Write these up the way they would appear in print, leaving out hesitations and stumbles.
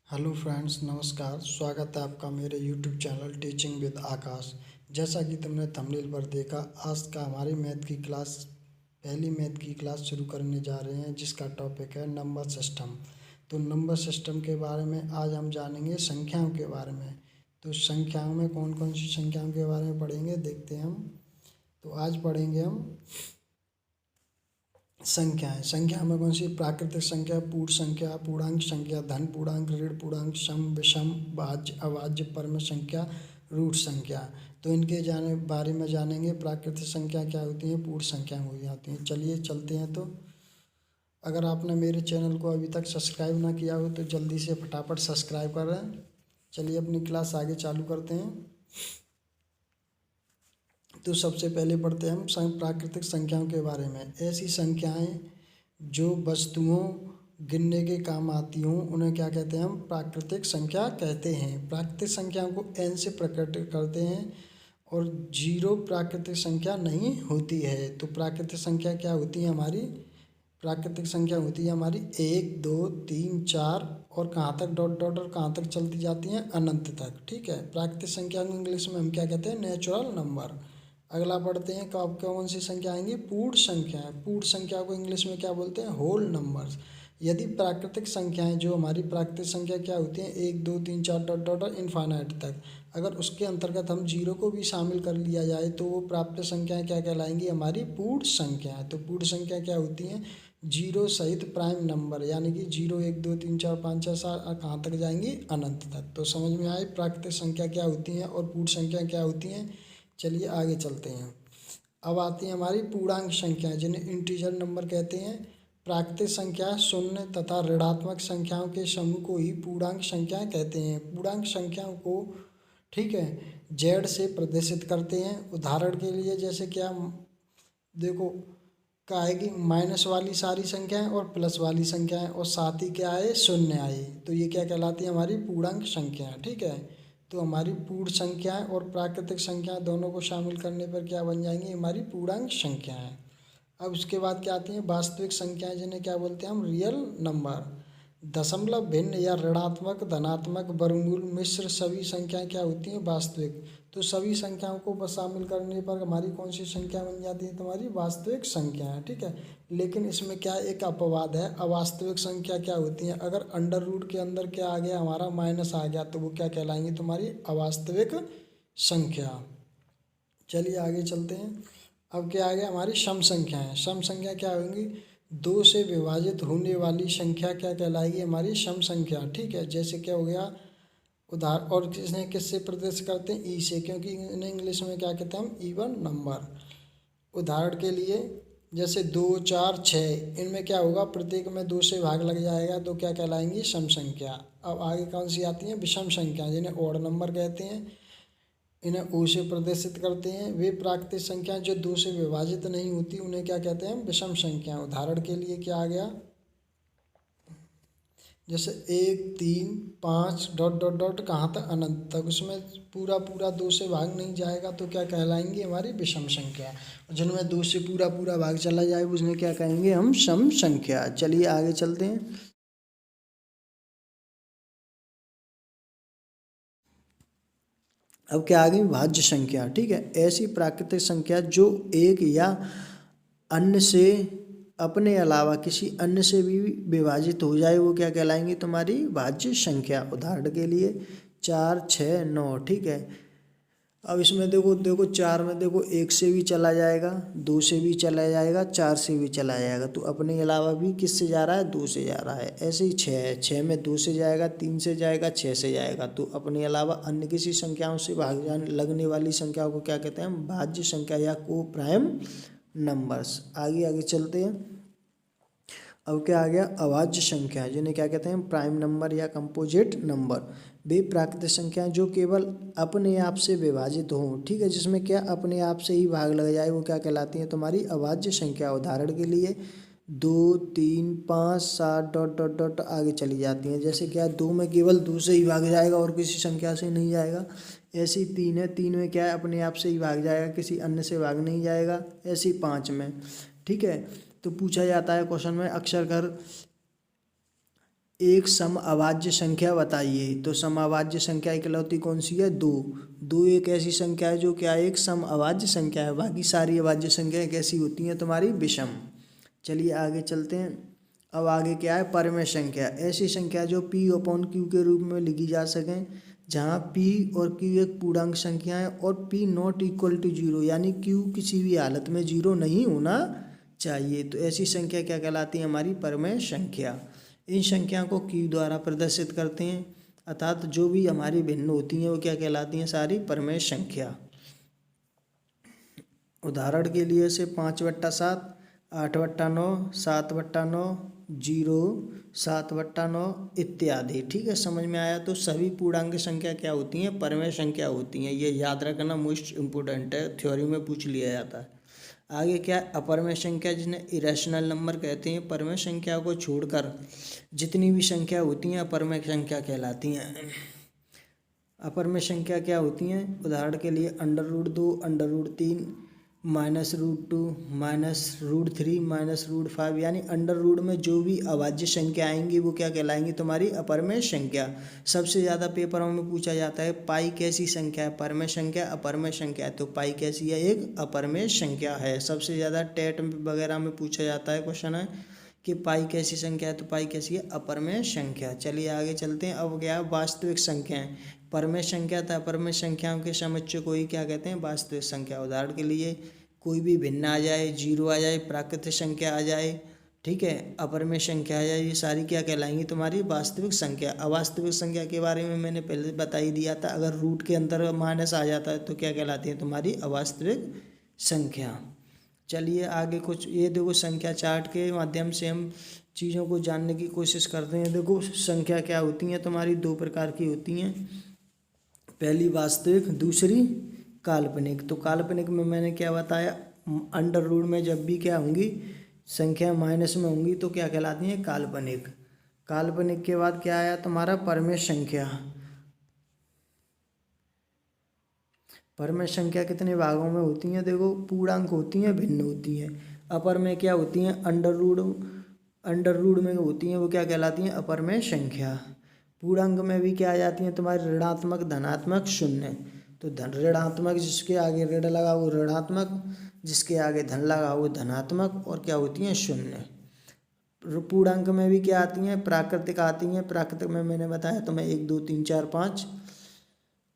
Hello friends, नमस्कार। स्वागत है आपका मेरे यूट्यूब चैनल टीचिंग विद आकाश। जैसा कि तुमने थंबनेल पर देखा, आज का हमारी मैथ की क्लास, पहली मैथ की क्लास शुरू करने जा रहे हैं, जिसका टॉपिक है नंबर सिस्टम। तो नंबर सिस्टम के बारे में आज हम जानेंगे, संख्याओं के बारे में। तो संख्याओं में कौन कौन सी संख्याओं के बारे में पढ़ेंगे, देखते हैं हम। तो आज पढ़ेंगे हम संख्याएं। संख्या में कौन सी? प्राकृतिक संख्या, पूर्ण संख्या, पूर्णांक संख्या, धन पूर्णांक, ऋण पूर्णांक, सम विषम, भाज्य अभाज्य, परम संख्या, रूट संख्या। तो इनके बारे में जानेंगे। प्राकृतिक संख्या क्या होती है, पूर्ण संख्या हो जाती हैं। चलिए चलते हैं। तो अगर आपने मेरे चैनल को अभी तक सब्सक्राइब ना किया हो तो जल्दी से फटाफट सब्सक्राइब करें। चलिए अपनी क्लास आगे चालू करते हैं। तो सबसे पहले पढ़ते हैं हम प्राकृतिक संख्याओं के बारे में। ऐसी संख्याएं जो वस्तुओं गिनने के काम आती हों उन्हें क्या कहते हैं? हम प्राकृतिक संख्या कहते हैं। प्राकृतिक संख्याओं को n से प्रकट करते हैं और जीरो प्राकृतिक संख्या नहीं होती है। तो प्राकृतिक संख्या क्या होती है हमारी? प्राकृतिक संख्या होती है हमारी 1, 2, 3, 4 और कहाँ तक डॉट डॉट और कहाँ तक चलती जाती हैं? अनंत तक। ठीक है। प्राकृतिक संख्या को इंग्लिश में हम क्या कहते हैं? Natural number. अगला पढ़ते हैं। कब कौन सी संख्या आएंगी? पूर्ण संख्याएं। पूर्ण संख्या को इंग्लिश में क्या बोलते हैं? Whole numbers. यदि प्राकृतिक संख्याएं, जो हमारी प्राकृतिक संख्या क्या होती हैं? 1, 2, 3, 4 डॉट डॉट और इन्फानाइट तक, अगर उसके अंतर्गत हम जीरो को भी शामिल कर लिया जाए तो वो प्राप्त संख्याएं क्या कहलाएंगी? हमारी पूर्ण संख्याएं। तो पूर्ण संख्या क्या होती हैं? जीरो सहित प्राइम नंबर, यानी कि 0, 1, 2, 3, 4, 5, 6, 7 कहाँ तक जाएंगी? अनंत तक। तो समझ में आए प्राकृतिक संख्या क्या होती हैं और पूर्ण संख्या क्या होती हैं। चलिए आगे चलते हैं। अब आती है हमारी पूर्णांक संख्याएं, जिन्हें इंटीजर नंबर कहते हैं। प्राकृतिक संख्या शून्य तथा ऋणात्मक संख्याओं के समूह को ही पूर्णांक संख्याएं कहते हैं। पूर्णांक संख्याओं को, ठीक है, जेड से प्रदर्शित करते हैं। उदाहरण के लिए जैसे क्या, देखो, क्या आएगी? माइनस वाली सारी संख्याएं और प्लस वाली संख्याएं और साथ ही क्या आए? शून्य आए। तो ये क्या कहलाती है? हमारी पूर्णांक संख्याएं। ठीक है। तो हमारी पूर्ण संख्याएं और प्राकृतिक संख्याएं दोनों को शामिल करने पर क्या बन जाएंगी? हमारी पूर्णांक संख्याएं। अब उसके बाद क्या आती हैं? वास्तविक संख्याएं, जिन्हें क्या बोलते हैं हम? Real number. दशमलव, भिन्न या ऋणात्मक, धनात्मक, वर्गमूल, मिश्र सभी संख्याएं क्या होती हैं? वास्तविक। तो सभी संख्याओं को बस शामिल करने पर हमारी कौन सी संख्या बन जाती है? तुम्हारी वास्तविक संख्या है। ठीक है। लेकिन इसमें क्या एक अपवाद है? अवास्तविक संख्या क्या होती है? अगर अंडर रूट के अंदर क्या आ गया? हमारा माइनस आ गया, तो वो क्या कहलाएंगी? तुम्हारी अवास्तविक संख्या। चलिए आगे चलते हैं। अब क्या आ गया? हमारी सम संख्याएं। सम संख्या क्या होंगी? दो से विभाजित होने वाली संख्या क्या कहलाएगी? हमारी सम संख्या। ठीक है। जैसे क्या हो गया? उदाहरण, और किसने किससे प्रदर्शित करते हैं? ई से, क्योंकि इन्हें इंग्लिश में क्या कहते हैं हम? Even number. उदाहरण के लिए जैसे 2, 4, 6, इनमें क्या होगा? प्रत्येक में 2 से भाग लग जाएगा, तो क्या कहलाएंगी? सम संख्या। अब आगे कौन सी आती है? विषम संख्या, जिन्हें ओड नंबर कहते हैं। इन्हें ओ से प्रदर्शित करते हैं। वे प्राकृतिक संख्या जो 2 से विभाजित नहीं होती उन्हें क्या कहते हैं? विषम संख्या। उदाहरण के लिए क्या आ गया? जैसे 1, 3, 5 डॉट डॉट डॉट कहाँ तक? अनंत तक। उसमें पूरा पूरा 2 से भाग नहीं जाएगा, तो क्या कहलाएंगी? हमारी विषम संख्या। जिनमें 2 से पूरा पूरा भाग चला जाए उसमें क्या कहेंगे हम? सम संख्या। चलिए आगे चलते हैं। अब क्या आ गई? भाज्य संख्या। ठीक है। ऐसी प्राकृतिक संख्या जो एक या अन्य से, अपने अलावा किसी अन्य से भी विभाजित हो जाए, वो क्या कहलाएंगी? तुम्हारी भाज्य संख्या। उदाहरण के लिए 4, 6, 9। ठीक है। अब इसमें देखो देखो 4 में देखो 1 से भी चला जाएगा, 2 से भी चला जाएगा, 4 से भी चला जाएगा, तो अपने अलावा भी किससे जा रहा है? 2 से जा रहा है। ऐसे ही 6 है, 6 में 2 से जाएगा, 3 से जाएगा, 6 से जाएगा, तो अपने अलावा अन्य किसी संख्याओं से भाग जाने लगने वाली संख्याओं को क्या कहते हैं हम? भाज्य संख्या या को प्राइम नंबर्स। आगे आगे चलते हैं। अब क्या आ गया? अभाज्य संख्या, जिन्हें क्या कहते हैं? प्राइम नंबर या कंपोजिट नंबर। वे प्राकृतिक संख्याएं जो केवल अपने आप से विभाजित हों, ठीक है, जिसमें क्या अपने आप से ही भाग लग जाए, वो क्या कहलाती हैं? तुम्हारी अभाज्य संख्या। उदाहरण के लिए 2, 3, 5, 7 डॉट डॉट डॉट आगे चली जाती हैं। जैसे क्या? 2 में केवल 2 से ही भाग जाएगा और किसी संख्या से नहीं जाएगा। ऐसी 3 है, 3 में क्या है? अपने आप से ही भाग जाएगा, किसी अन्य से भाग नहीं जाएगा। ऐसी 5 में। ठीक है। तो पूछा जाता है क्वेश्चन में अक्सर कर एक समअभाज्य संख्या बताइए। तो समअभाज्य संख्या इकलौती कौन सी है? दो। दो एक ऐसी संख्या है जो क्या एक समअभाज्य संख्या है, बाकी सारी अभाज्य संख्याएं कैसी होती हैं तुम्हारी? विषम। चलिए आगे चलते हैं। अब आगे क्या है? परमेय संख्या, ऐसी संख्या जो P अपॉन Q के रूप में लिखी जा सकें, जहाँ P और Q एक पूर्णांक संख्या है और P not equal to zero, यानी Q किसी भी हालत में जीरो नहीं होना चाहिए। तो ऐसी संख्या क्या कहलाती है? हमारी परमेय संख्या। इन संख्या को Q द्वारा प्रदर्शित करते हैं, अर्थात जो भी हमारी भिन्न होती हैं वो क्या कहलाती हैं? सारी परमेय संख्या। उदाहरण के लिए से 5/7, 8/9, 7/9, 0, 7/9 इत्यादि। ठीक है, समझ में आया? तो सभी पूर्णांक संख्या क्या होती हैं? परमेय संख्या होती हैं। ये याद रखना मोस्ट इम्पोर्टेंट है, थ्योरी में पूछ लिया जाता है। आगे क्या है? अपरमेय संख्या, जिन्हें इरेशनल नंबर कहते हैं। परमेय संख्या को छोड़कर जितनी भी संख्या होती हैं अपरमेय संख्या कहलाती हैं। अपरमेय संख्या क्या होती हैं? उदाहरण के लिए √2, √3, -√2, -√3, -√5, यानी अंडर रूट में जो भी अभाज्य संख्या आएंगी वो क्या कहलाएंगी? तुम्हारी अपरमेय संख्या। सबसे ज़्यादा पेपरों में पूछा जाता है पाई कैसी संख्या है? परमेय संख्या, अपरमेय संख्या है। तो पाई कैसी है? एक अपरमेय संख्या है। सबसे ज़्यादा टेट वगैरह में पूछा जाता है क्वेश्चन है कि पाई कैसी संख्या है? तो पाई कैसी है? अपरमेय संख्या। चलिए आगे चलते हैं। अब क्या है? वास्तविक संख्याएं। परमेय संख्या तथा अपरमेय संख्याओं के समुच्चय को ही क्या कहते हैं? वास्तविक संख्या। उदाहरण के लिए कोई भी भिन्न आ जाए, जीरो आ जाए, प्राकृतिक संख्या आ जाए, ठीक है, अपरमेय संख्या आ जाए, ये सारी क्या कहलाएंगी? तुम्हारी वास्तविक संख्या। अवास्तविक संख्या के बारे में मैंने पहले बता ही दिया था, अगर रूट के अंदर माइनस आ जाता है तो क्या कहलाती है? तुम्हारी अवास्तविक संख्या। चलिए आगे कुछ ये देखो, संख्या चार्ट के माध्यम से हम चीज़ों को जानने की कोशिश करते हैं। देखो संख्या क्या होती हैं तुम्हारी? दो प्रकार की होती हैं, पहली वास्तविक, दूसरी काल्पनिक। तो काल्पनिक में मैंने क्या बताया? अंडर रूट में जब भी क्या होंगी? संख्या माइनस में होंगी तो क्या कहलाती हैं? काल्पनिक। काल्पनिक के बाद क्या आया तुम्हारा? परमेय संख्या। परमेय संख्या कितने भागों में होती हैं? देखो पूर्णांक होती हैं, भिन्न होती हैं। अपर में क्या होती हैं? अंडर रूट में होती हैं, वो क्या कहलाती हैं? अपरमेय संख्या। पूर्णांक में भी क्या आ जाती हैं तुम्हारे? ऋणात्मक, धनात्मक, शून्य। तो ऋणात्मक जिसके आगे ऋण लगा वो ऋणात्मक, जिसके आगे धन लगा वो धनात्मक, और क्या होती हैं? शून्य। पूर्णांक में भी क्या आती हैं? प्राकृतिक आती हैं। प्राकृतिक में मैंने बताया तुम्हें 1, 2, 3, 4, 5।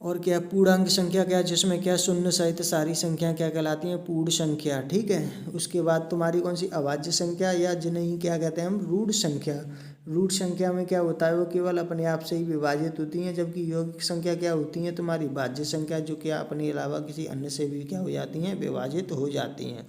और क्या पूर्णांक संख्या क्या? जिसमें क्या शून्य सहित सारी संख्या क्या कहलाती हैं? पूर्ण संख्या। ठीक है, उसके बाद तुम्हारी कौन सी? अभाज्य संख्या, या जिन्हें ही क्या कहते हैं हम? रूढ़ संख्या। रूढ़ संख्या में क्या होता है? वो केवल अपने आप से ही विभाजित होती हैं, जबकि यौगिक संख्या क्या होती हैं तुम्हारी? भाज्य संख्या, जो क्या अपने अलावा किसी अन्य से भी क्या हो जाती हैं? विभाजित हो जाती हैं।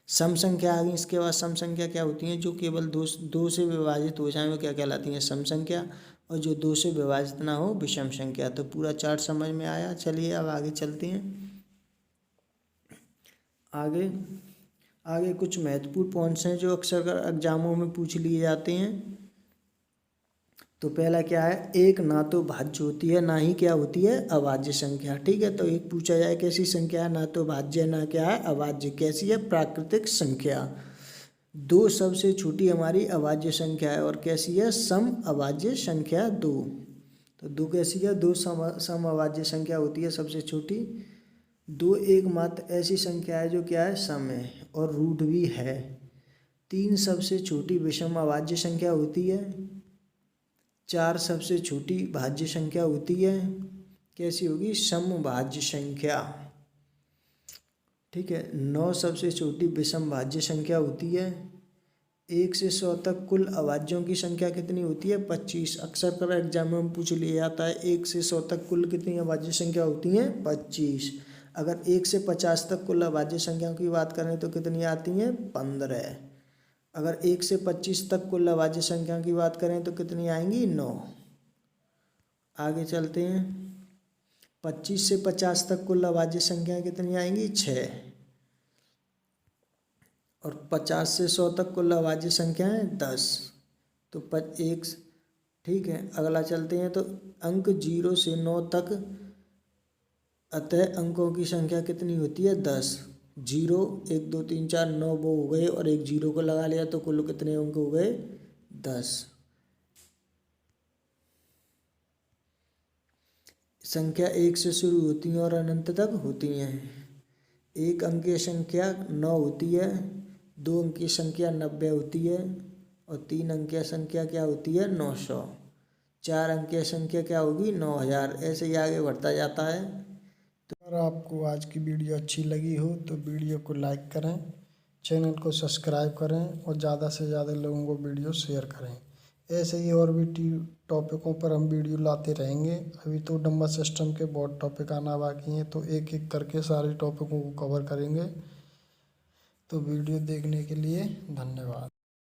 सम संख्या आ गई। इसके बाद सम संख्या क्या होती हैं? जो केवल दो से विभाजित हो जाए वो क्या कहलाती हैं? सम संख्या। और जो दो से विभाजित ना हो, विषम संख्या। तो पूरा चार्ट समझ में आया। चलिए अब आगे चलते हैं। आगे कुछ महत्वपूर्ण पॉइंट्स हैं जो अक्सर एग्जामों में पूछ लिए जाते हैं। तो पहला क्या है? एक ना तो भाज्य होती है, ना ही क्या होती है? अभाज्य संख्या। ठीक है, तो एक पूछा जाए कैसी संख्या है? ना तो भाज्य, ना क्या है? अभाज्य। कैसी है? प्राकृतिक संख्या। दो सबसे छोटी हमारी अभाज्य संख्या है, और कैसी है? सम अभाज्य संख्या दो। तो दो कैसी है? दो सम अभाज्य संख्या होती है सबसे छोटी। दो एकमात्र ऐसी संख्या है जो क्या है? सम है और रूट भी है। तीन सबसे छोटी विषम अभाज्य संख्या होती है। चार सबसे छोटी भाज्य संख्या होती है। कैसी होगी? समभाज्य संख्या। ठीक है, 9 सबसे छोटी विषम भाज्य संख्या होती है। 1 से 100 तक कुल अभाज्यों की संख्या कितनी होती है? 25। अक्सर कर एग्जाम में पूछ लिया जाता है 1 से 100 तक कुल कितनी अभाज्य संख्या होती हैं? 25। अगर 1 से 50 तक कुल अभाज्य संख्याओं की बात करें तो कितनी आती हैं? 15। अगर 1 से 25 तक कुल अभाज्य संख्याओं की बात करें तो कितनी आएंगी? 9। आगे चलते हैं। 25 से 50 तक कुल अभाज्य संख्याएं कितनी आएंगी? 6। और 50 से 100 तक कुल अभाज्य संख्याएं 10। तो एक। ठीक है, अगला चलते हैं। तो अंक 0 से 9 तक, अतः अंकों की संख्या कितनी होती है? 10। 0, 1, 2, 3, 4, 9 वो हो गए, और एक 0 को लगा लिया तो कुल कितने अंक हो गए? 10। संख्या 1 से शुरू होती हैं और अनंत तक होती हैं। एक अंकीय संख्या 9 होती है, 2 अंकीय संख्या 90 होती है और 3 अंकीय संख्या क्या होती है 900। 4 अंकीय संख्या क्या होगी 9000। ऐसे ही आगे बढ़ता जाता है। अगर आपको आज की वीडियो अच्छी लगी हो तो वीडियो को लाइक करें, चैनल को सब्सक्राइब करें और ज़्यादा से ज़्यादा लोगों को वीडियो शेयर करें। ऐसे ही और भी टॉपिकों पर हम वीडियो लाते रहेंगे। अभी तो नंबर सिस्टम के बहुत टॉपिक आना बाकी हैं, तो एक एक करके सारे टॉपिकों को कवर करेंगे। तो वीडियो देखने के लिए धन्यवाद।